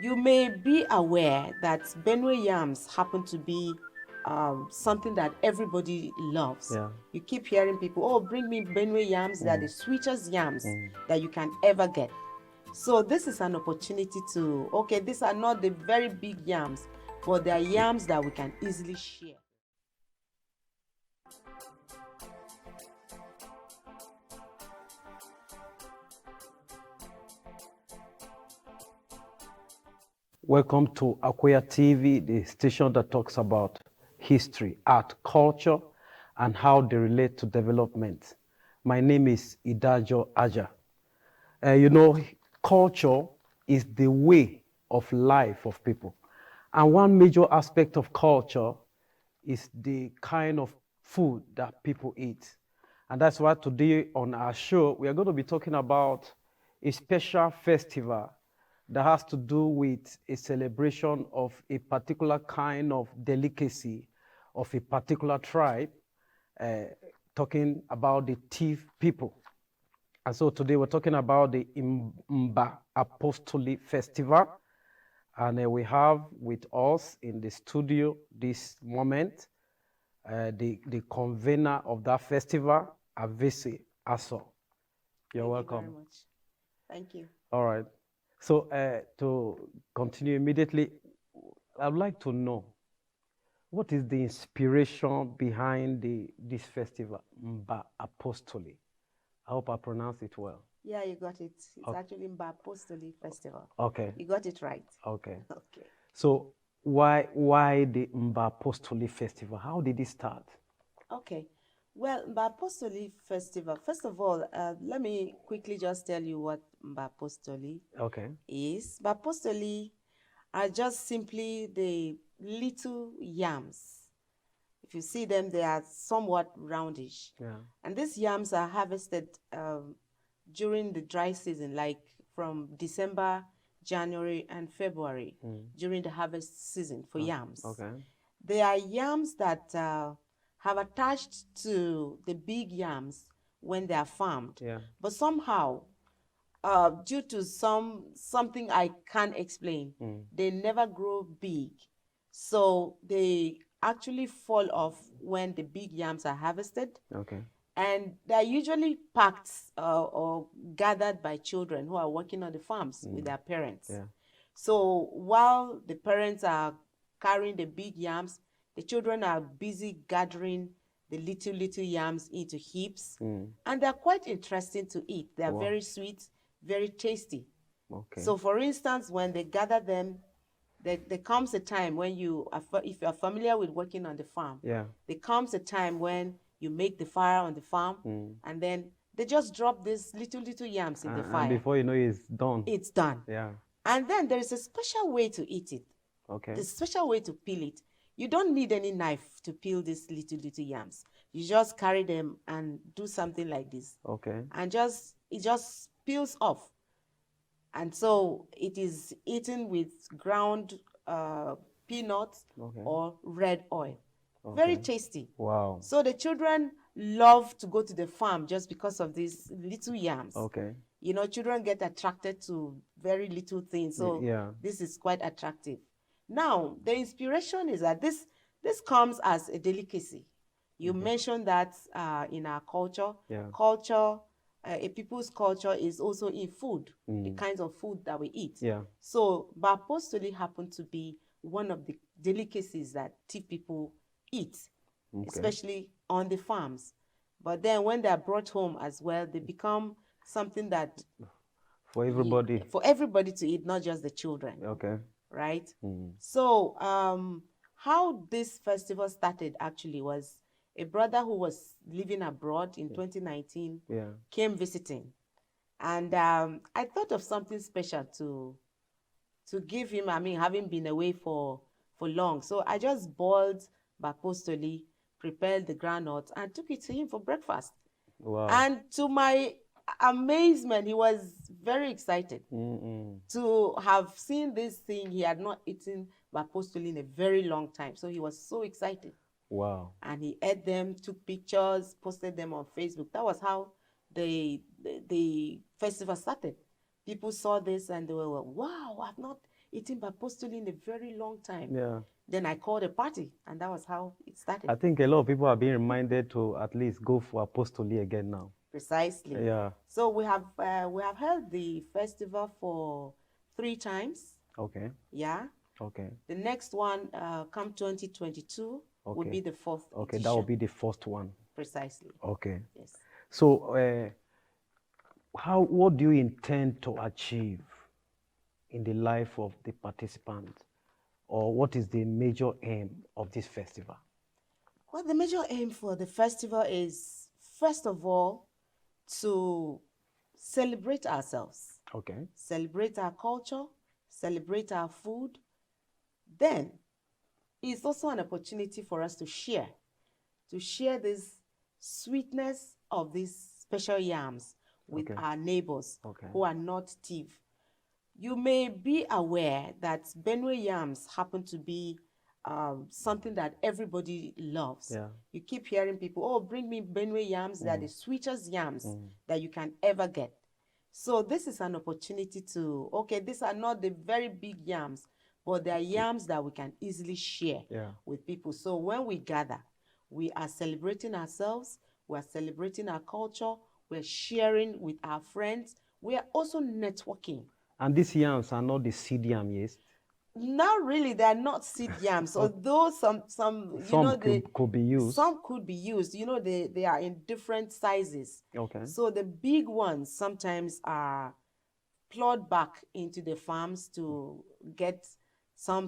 You may be aware that Benue yams happen to be something that everybody loves. Yeah. You keep hearing people, oh, bring me Benue yams. They are the sweetest yams that you can ever get. So this is an opportunity to, okay, these are not the very big yams, but they are yams that we can easily share. Welcome to Akweya TV, the station that talks about history, art, culture, and how they relate to development. My name is Idajo Aja. Culture is the way of life of people. And one major aspect of culture is the kind of food that people eat. And that's why today on our show, we are going to be talking about a special festival that has to do with a celebration of a particular kind of delicacy of a particular tribe, uh, talking about the Tiv people. And so today we're talking about the Mba'Apostoli Festival. And we have with us in the studio this moment the convener of that festival, Aveseh Asough. You're welcome. Thank you very much. Thank you. All right. So to continue immediately, I'd like to know what is the inspiration behind this festival, Mba'Apostoli? I hope I pronounced it well. Yeah, you got it. It's actually Mba'Apostoli Festival. Okay. You got it right. Okay. Okay. So why the Mba'Apostoli Festival? How did it start? Okay. Well, Mba'Apostoli Festival, first of all, let me quickly just tell you what Mba'Apostoli is. Mba'Apostoli are just simply the little yams. If you see them, they are somewhat roundish. Yeah. And these yams are harvested during the dry season, like from December, January, and February, during the harvest season for yams. Okay. They are yams that have attached to the big yams when they are farmed. Yeah. But somehow, due to something I can't explain, they never grow big. So they actually fall off when the big yams are harvested. Okay. And they're usually packed or gathered by children who are working on the farms with their parents. Yeah. So while the parents are carrying the big yams, the children are busy gathering the little yams into heaps. And they're quite interesting to eat. They're very sweet, very tasty. Okay. So for instance, when they gather them, there comes a time when if you're familiar with working on the farm, Yeah. there comes a time when you make the fire on the farm, and then they just drop these little yams in the fire. And before you know it's done. It's done. Yeah. And then there is a special way to eat it. Okay. The special way to peel it. You don't need any knife to peel these little yams. You just carry them and do something like this. Okay. And it just peels off. And so it is eaten with ground peanuts or red oil. Okay. Very tasty. Wow. So the children love to go to the farm just because of these little yams. Okay. You know, children get attracted to very little things. So this is quite attractive. Now, the inspiration is that this comes as a delicacy. You mentioned that in our culture. Yeah. Culture, a people's culture is also in food, the kinds of food that we eat. Yeah. So Mba'Apostoli happened to be one of the delicacies that Tiv people eat, especially on the farms. But then when they are brought home as well, they become something that for everybody. For everybody to eat, not just the children. Okay. Right? So how this festival started actually was a brother who was living abroad in 2019 came visiting. And I thought of something special to give him, I mean, having been away for long. So I just boiled Mba'Apostoli, prepared the groundnuts, and took it to him for breakfast. Wow. And to my amazement, he was very excited to have seen this thing. He had not eaten Mba'Apostoli in a very long time. So he was so excited. Wow. And he ate them, took pictures, posted them on Facebook. That was how the festival started. People saw this and they were, wow, I've not eaten Mba'Apostoli in a very long time. Yeah. Then I called a party, and that was how it started. I think a lot of people are being reminded to at least go for Apostoli again now. Precisely. Yeah. So we have held the festival for 3 times. Okay. Yeah. Okay. The next one, come 2022, would be the 4th Okay, edition. that will be the first one. Precisely. Okay. Yes. So, what do you intend to achieve in the life of the participants, or what is the major aim of this festival? Well, the major aim for the festival is, first of all, to celebrate ourselves. Okay. Celebrate our culture, celebrate our food. Then, it's also an opportunity for us to share this sweetness of these special yams with our neighbors who are not thieves. You may be aware that Benue yams happen to be something that everybody loves. Yeah. You keep hearing people, oh, bring me Benue yams. They are the sweetest yams that you can ever get. So this is an opportunity to, okay, these are not the very big yams, but they are yams that we can easily share with people. So when we gather, we are celebrating ourselves, we are celebrating our culture, we're sharing with our friends, we are also networking. And these yams are not the seed yam, yes? Not really, they are not seed yams, although some could be used. Some could be used. You know, they are in different sizes. Okay. So the big ones sometimes are plowed back into the farms to get some,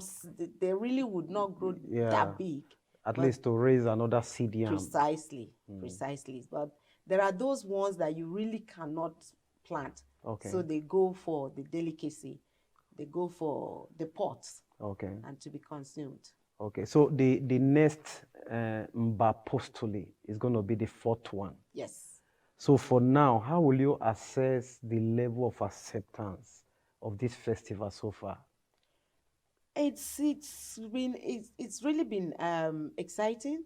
they really would not grow that big. At least to raise another seed yam. Precisely, precisely. But there are those ones that you really cannot plant. Okay. So they go for the delicacy. They go for the pots. Okay. And to be consumed. Okay. So the next Mba'Apostoli is going to be the 4th one. Yes. So for now, how will you assess the level of acceptance of this festival so far? It's really been exciting.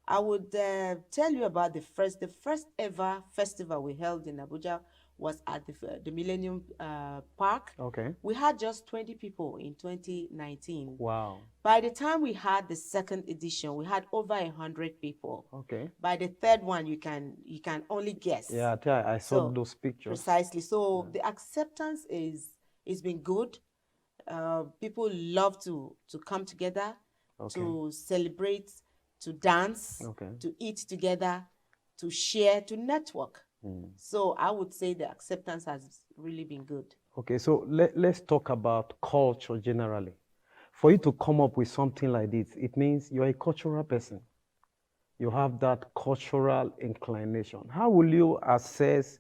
I would tell you about the first ever festival we held in Abuja was at the Millennium Park. Okay. We had just 20 people in 2019. Wow. By the time we had the 2nd edition, we had over 100 people. Okay. By the 3rd one, you can only guess. Yeah, I saw those pictures. Precisely. So the acceptance is been good. People love to come together, to celebrate, to dance, to eat together, to share, to network. So I would say the acceptance has really been good. Okay, so let's talk about culture generally. For you to come up with something like this, it means you're a cultural person. You have that cultural inclination. How will you assess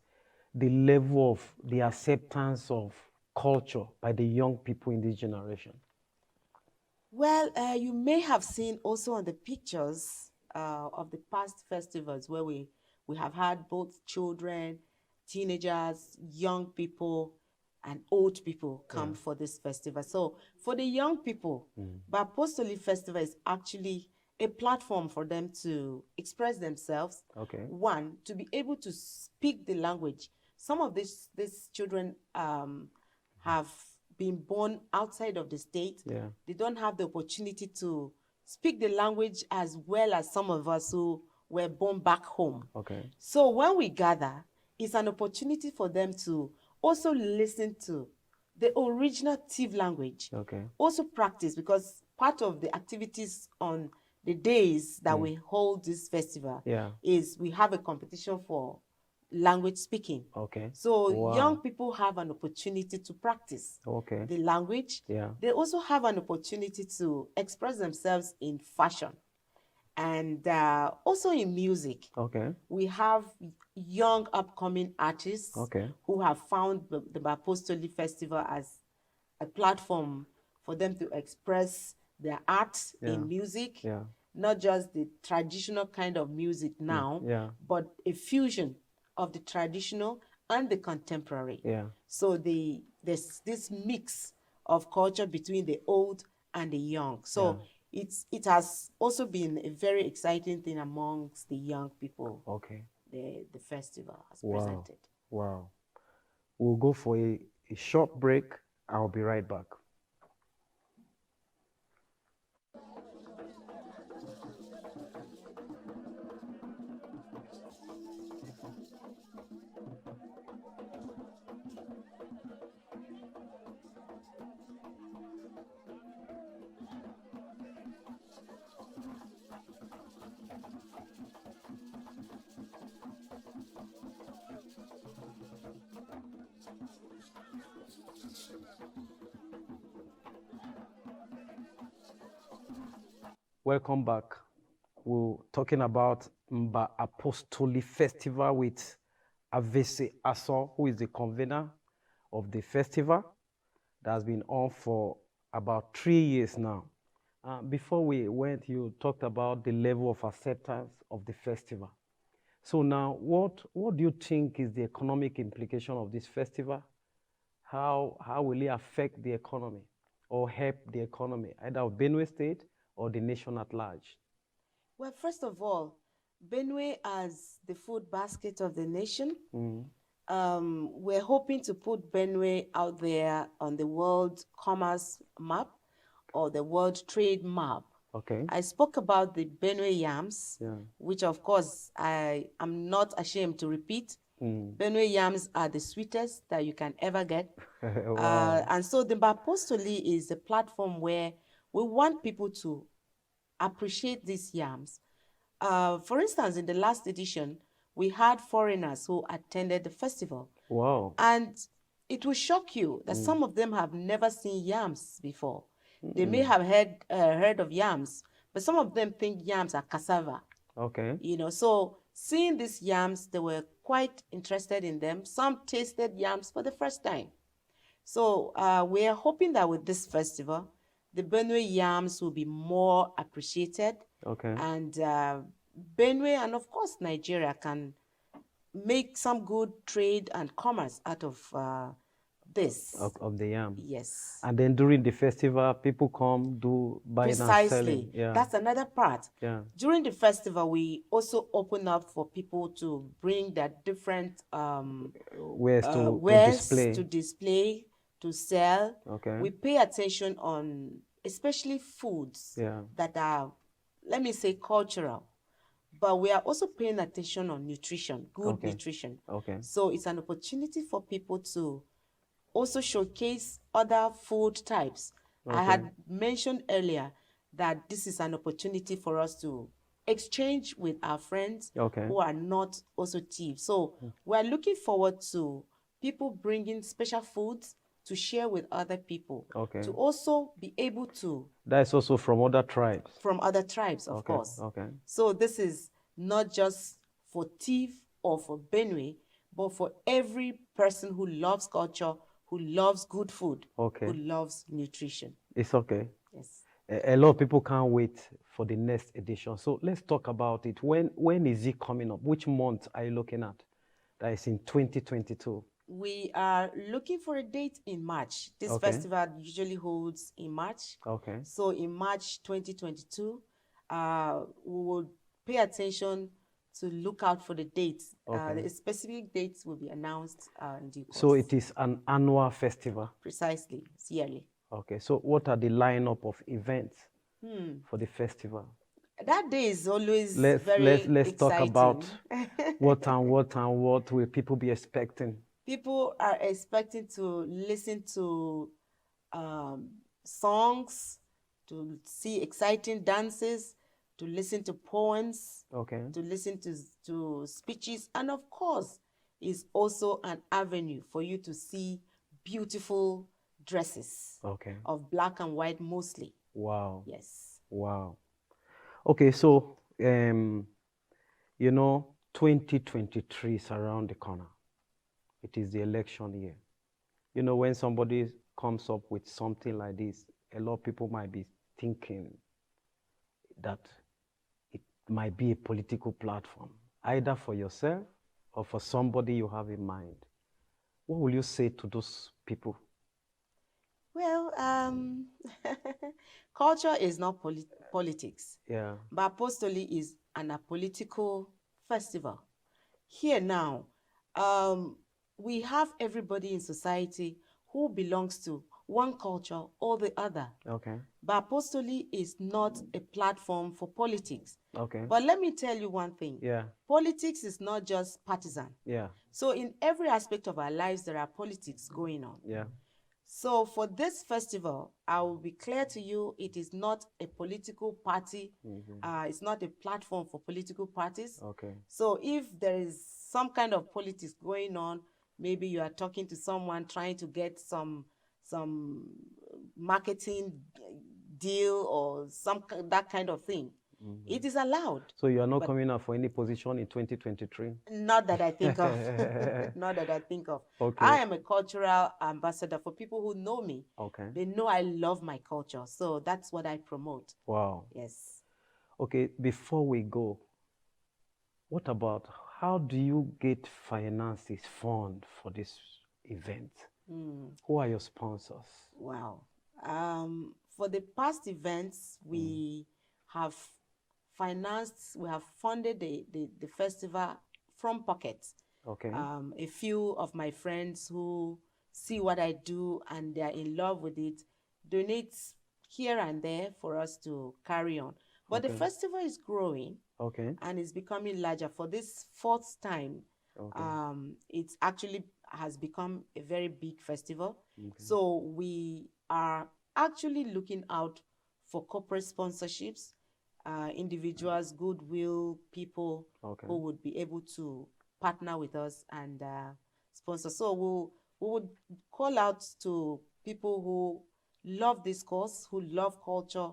the level of the acceptance of culture by the young people in this generation? Well, you may have seen also on the pictures of the past festivals where we have had both children, teenagers, young people, and old people come for this festival. So for the young people, Mba'Apostoli Festival is actually a platform for them to express themselves. Okay. One, to be able to speak the language. Some of these children have been born outside of the state. Yeah. They don't have the opportunity to speak the language as well as some of us who were born back home. Okay. So when we gather, it's an opportunity for them to also listen to the original Tiv language. Okay. Also practice, because part of the activities on the days that we hold this festival is we have a competition for language speaking. Okay. So young people have an opportunity to practice the language. Yeah. They also have an opportunity to express themselves in fashion and also in music. Okay. We have young upcoming artists who have found the Mba'Apostoli Festival as a platform for them to express their art in music, not just the traditional kind of music now, but a fusion of the traditional and the contemporary. Yeah. So there's this mix of culture between the old and the young. So it has also been a very exciting thing amongst the young people. Okay. The festival has presented. Wow. We'll go for a short break. I'll be right back. Welcome back. We're talking about Mba'Apostoli Festival with Aveseh Asough, who is the convener of the festival that has been on for about 3 years now. Before we went, you talked about the level of acceptance of the festival. So now, what do you think is the economic implication of this festival? How will it affect the economy or help the economy, either of Benue State or the nation at large? Well, first of all, Benue as the food basket of the nation, we're hoping to put Benue out there on the world commerce map or the world trade map. Okay. I spoke about the Benue yams, which of course I am not ashamed to repeat. Benue yams are the sweetest that you can ever get. Wow. And so the Mba'Apostoli is a platform where we want people to appreciate these yams. For instance, in the last edition, we had foreigners who attended the festival. Wow. And it will shock you that some of them have never seen yams before. They may have heard of yams, but some of them think yams are cassava. Okay. You know, so seeing these yams, they were quite interested in them. Some tasted yams for the first time. So we are hoping that with this festival, the Benue yams will be more appreciated. Okay. And Benue and of course Nigeria can make some good trade and commerce out of this. Of the yam. Yes. And then during the festival, people come, do buying and selling. Precisely. Yeah. That's another part. Yeah. During the festival, we also open up for people to bring their different wares to display, to sell. Okay. We pay attention on especially foods that are, let me say, cultural. But we are also paying attention on nutrition, good nutrition. Okay. So it's an opportunity for people to also showcase other food types. Okay. I had mentioned earlier that this is an opportunity for us to exchange with our friends who are not also thieves. So we're looking forward to people bringing special foods to share with other people, to also be able to... That's also from other tribes? From other tribes, of course. Okay. So this is not just for Tiv or for Benue, but for every person who loves culture, who loves good food, who loves nutrition. It's okay. Yes. A lot of people can't wait for the next edition. So let's talk about it. When is it coming up? Which month are you looking at? That is in 2022. We are looking for a date in March. This festival usually holds in March. Okay. So in March 2022, we will pay attention to look out for the dates. The specific dates will be announced in due course. So it is an annual festival? Precisely, it's yearly. Okay, so what are the lineup of events for the festival? That day is always very let's exciting. Talk about what will people be expecting? People are expecting to listen to songs, to see exciting dances, to listen to poems, to listen to speeches, and of course, is also an avenue for you to see beautiful dresses of black and white mostly. Wow. Yes. Wow. Okay, so, 2023 is around the corner. It is the election year. You know, when somebody comes up with something like this, a lot of people might be thinking that it might be a political platform, either for yourself or for somebody you have in mind. What will you say to those people? Well, culture is not politics. Yeah. But Apostoli is an apolitical festival. Here now, we have everybody in society who belongs to one culture or the other. Okay. But Apostoli is not a platform for politics. Okay. But let me tell you one thing. Yeah. Politics is not just partisan. Yeah. So in every aspect of our lives, there are politics going on. Yeah. So for this festival, I will be clear to you, it is not a political party. It's not a platform for political parties. Okay. So if there is some kind of politics going on, maybe you are talking to someone trying to get some some marketing deal or that kind of thing. It is allowed. So you are not coming up for any position in 2023? Not that I think of. Not that I think of. Okay. I am a cultural ambassador. For people who know me, okay, they know I love my culture. So that's what I promote. Wow. Yes. Okay, before we go, what about how do you get finances, fund for this event? Who are your sponsors? Wow. For the past events, we have funded the festival from pocket. Okay. A few of my friends who see what I do and they're in love with it donate here and there for us to carry on. But the festival is growing. Okay. And it's becoming larger. For this fourth time, it actually has become a very big festival. So we are actually looking out for corporate sponsorships, individuals, goodwill people who would be able to partner with us and sponsor. So we would call out to people who love this course, who love culture,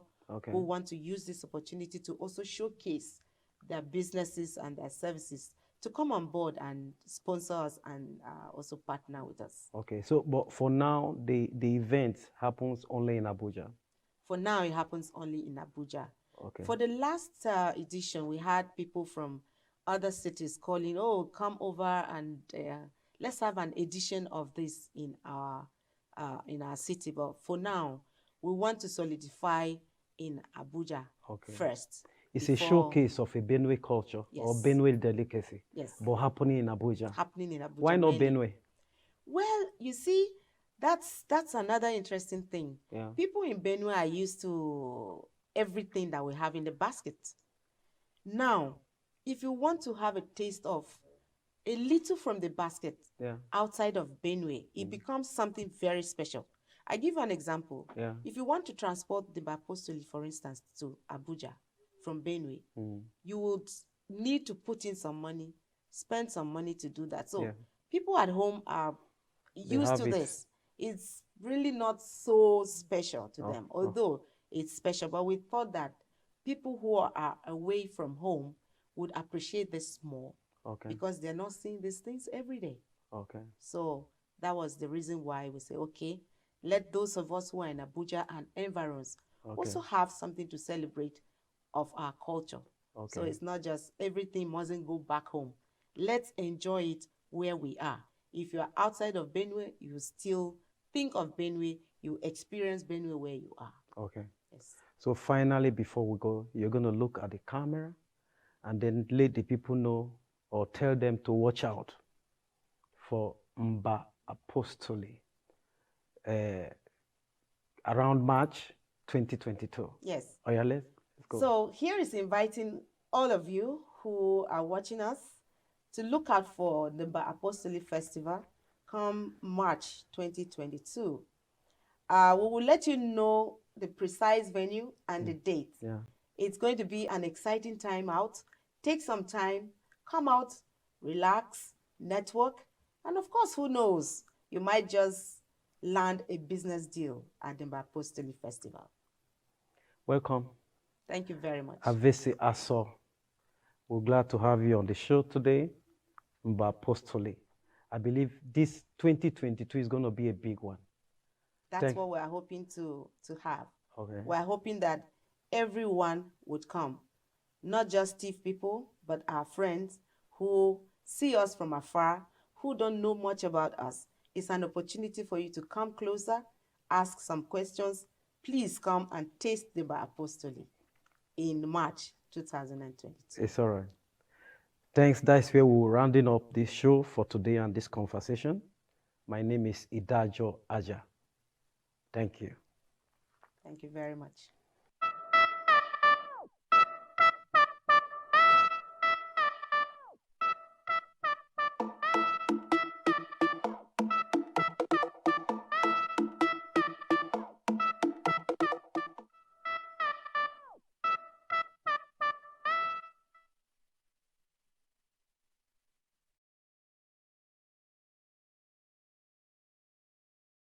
who want to use this opportunity to also showcase their businesses and their services to come on board and sponsor us and also partner with us. Okay, so but for now, the event happens only in Abuja? For now, it happens only in Abuja. Okay. For the last edition, we had people from other cities calling, oh, come over and let's have an edition of this in our city. But for now, we want to solidify in Abuja first. It's a showcase of a Benue culture or Benue delicacy. Yes. But happening in Abuja. Happening in Abuja. Why not Benue? Well, you see, that's another interesting thing. Yeah. People in Benue are used to everything that we have in the basket. Now, if you want to have a taste of a little from the basket outside of Benue, it becomes something very special. I give you an example. Yeah. If you want to transport the Mba'Apostoli, for instance, to Abuja from Benue, you would need to put in some money, spend some money to do that. So people at home are used to this. It's really not so special to them, although it's special. But we thought that people who are away from home would appreciate this more because they're not seeing these things every day. Okay. So that was the reason why we say, okay, let those of us who are in Abuja and environs also have something to celebrate of our culture. So it's not just everything mustn't go back home. Let's enjoy it where we are. If you're outside of Benue, you still think of Benue, you experience Benue where you are. Okay. Yes. So finally, before we go, you're going to look at the camera and then let the people know or tell them to watch out for Mba'Apostoli around March 2022. Yes. Oh yeah, let's go. So here is inviting all of you who are watching us to look out for the Mba'Apostoli Festival come March 2022. We will let you know the precise venue and the date. Yeah. It's going to be an exciting time out. Take some time, come out, relax, network, and of course, who knows, you might just land a business deal at the Mba'Apostoli Festival. Welcome. Thank you very much. Aveseh Asough. We're glad to have you on the show today, Mba'Apostoli. I believe this 2022 is going to be a big one. That's what we're hoping to have. Okay. We're hoping that everyone would come, not just thief people, but our friends who see us from afar, who don't know much about us. It's an opportunity for you to come closer, ask some questions. Please come and taste the Mba'Apostoli in March 2022. It's all right. Thanks. That's where we're rounding up this show for today and this conversation. My name is Idajo Aja. Thank you. Thank you very much.